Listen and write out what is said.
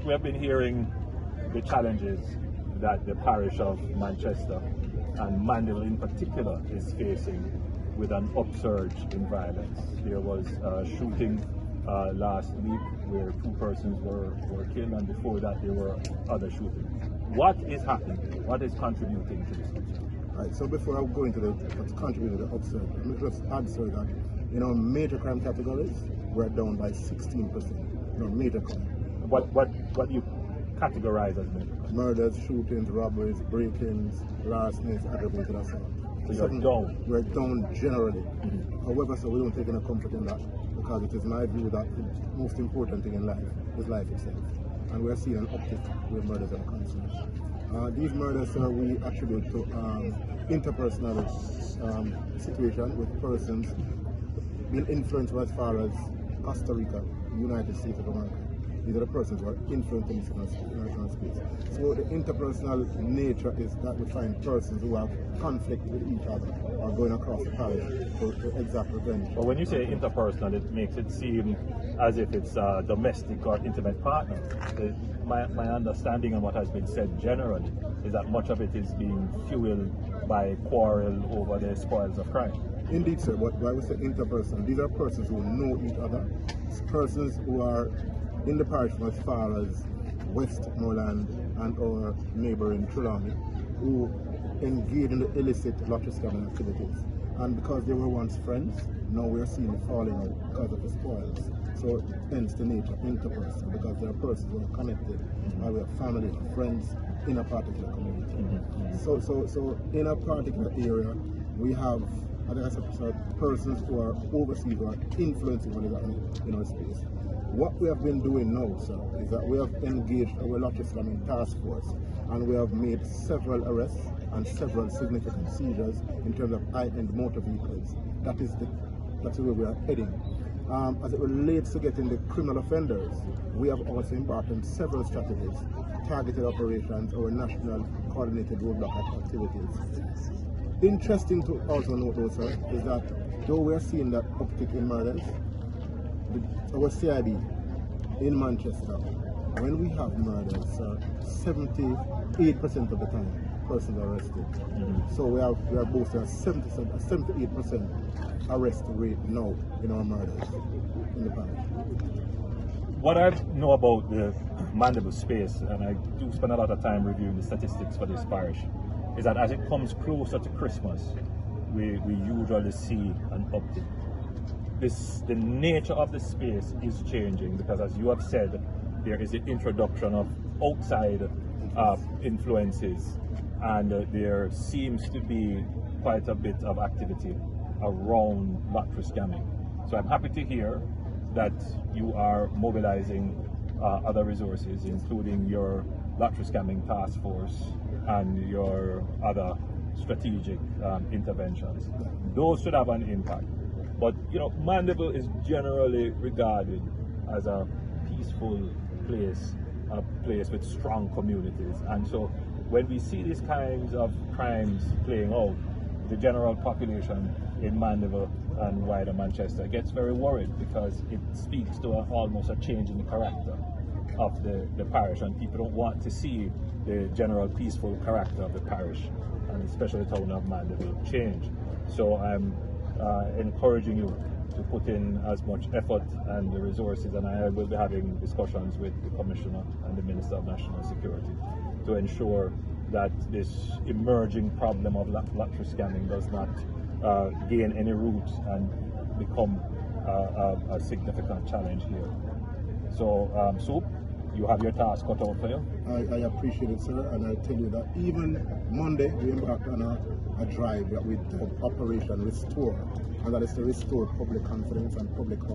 we have been hearing the challenges that the parish of Manchester and Mandeville in particular is facing with an upsurge in violence. There was a shooting last week where 2 persons were killed, and before that there were other shootings. What is happening? What is contributing to this upsurge? Right, so before I go into what's contributing to the upsurge, let me just add, sir, that in our major crime categories, we're down by 16%. In our major crime. What do you categorize as major crime? Murders, shootings, robberies, break-ins, larcenies, aggravated assault. So you're down? We're down generally. However, so we don't take any comfort in that, because it is my view that the most important thing in life is life itself. And we're seeing an uptick with murders and concerned. These murders, sir, we attribute to interpersonal situation with persons being influenced as far as Costa Rica, United States of America. These are the persons who are influenced in this international space. So the interpersonal nature is that we find persons who have conflict with each other or going across the parish to exact revenge. But when you say interpersonal, it makes it seem as if it's a domestic or intimate partner. My understanding and what has been said generally is that much of it is being fueled by quarrel over the spoils of crime. Indeed, sir, but why we say interpersonal, these are persons who know each other, persons who are in the parish from as far as Westmoreland and our neighbouring Trelawney, who engage in the illicit lottery scamming activities. And because they were once friends, now we are seeing it falling out because of the spoils. So hence the nature, interpersonal, because there are persons who are connected, and we have family and friends in a particular community. So in a particular area, we have, I think I said, persons who are overseas, who are influencing what is happening in our space. What we have been doing now, sir, is that we have engaged our lottery scamming task force, and we have made several arrests and several significant seizures in terms of high-end motor vehicles. That's where we are heading. As it relates to getting the criminal offenders, we have also embarked on several strategies, targeted operations, our national coordinated roadblock activities. Interesting to also note, though, sir, is that though we are seeing that uptick in murders, our CID in Manchester, when we have murders, 78% of the time persons are arrested. So we are boasting a 78% arrest rate now in our murders in the parish. What I know about the Mandeville space, and I do spend a lot of time reviewing the statistics for this parish, is that as it comes closer to Christmas, we usually see an uptick. The nature of the space is changing because, as you have said, there is the introduction of outside influences, and there seems to be quite a bit of activity around lottery scamming. So I'm happy to hear that you are mobilizing other resources, including your lottery scamming task force and your other strategic interventions. Those should have an impact. But you know, Mandeville is generally regarded as a peaceful place, a place with strong communities. And so when we see these kinds of crimes playing out, the general population in Mandeville and wider Manchester gets very worried, because it speaks to almost a change in the character of the parish, and people don't want to see the general peaceful character of the parish, and especially the town of Mandeville, change. So I'm encouraging you to put in as much effort and the resources, and I will be having discussions with the Commissioner and the Minister of National Security to ensure that this emerging problem of lottery scamming does not gain any roots and become a significant challenge here. So, Soup, you have your task cut out for you. I appreciate it, sir, and I tell you that even Monday we embarked on a drive that we did, Operation Restore, and that is to restore public confidence and public